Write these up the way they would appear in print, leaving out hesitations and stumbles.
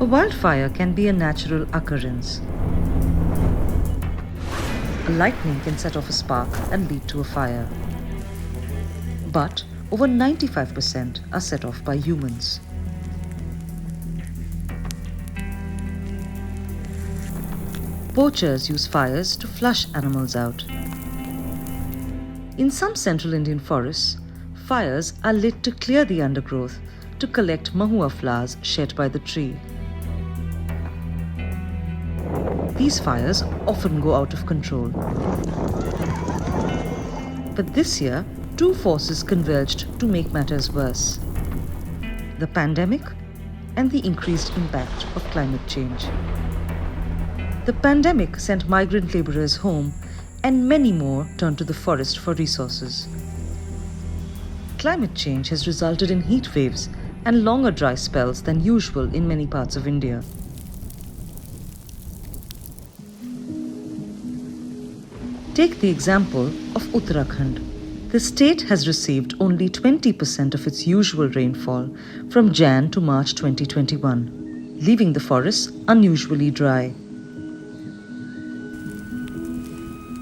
A wildfire can be a natural occurrence. Lightning can set off a spark and lead to a fire. But over 95% are set off by humans. Poachers use fires to flush animals out. In some central Indian forests, fires are lit to clear the undergrowth to collect mahua flowers shed by the tree. These fires often go out of control. But this year, two forces converged to make matters worse: the pandemic and the increased impact of climate change. The pandemic sent migrant laborers home, and many more turned to the forest for resources. Climate change has resulted in heat waves and longer dry spells than usual in many parts of India. Take the example of Uttarakhand. The state has received only 20% of its usual rainfall from Jan to March 2021, leaving the forests unusually dry.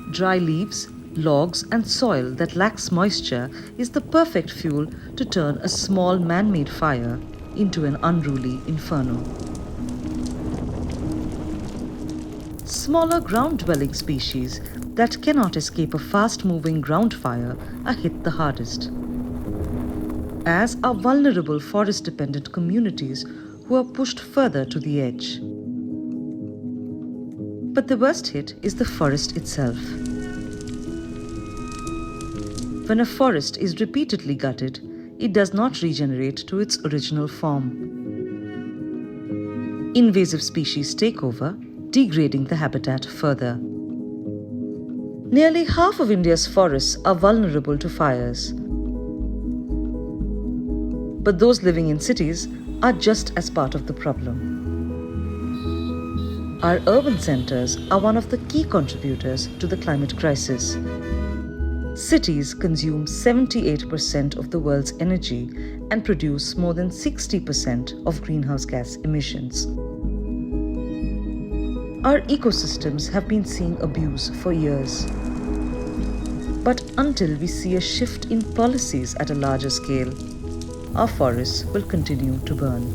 Dry leaves, logs, and soil that lacks moisture is the perfect fuel to turn a small man-made fire into an unruly inferno. Smaller ground-dwelling species that cannot escape a fast-moving ground fire are hit the hardest, as are vulnerable forest-dependent communities who are pushed further to the edge. But the worst hit is the forest itself. When a forest is repeatedly gutted, it does not regenerate to its original form. Invasive species take over, degrading the habitat further. Nearly half of India's forests are vulnerable to fires. But those living in cities are just as part of the problem. Our urban centers are one of the key contributors to the climate crisis. Cities consume 78% of the world's energy and produce more than 60% of greenhouse gas emissions. Our ecosystems have been seeing abuse for years. But until we see a shift in policies at a larger scale, our forests will continue to burn.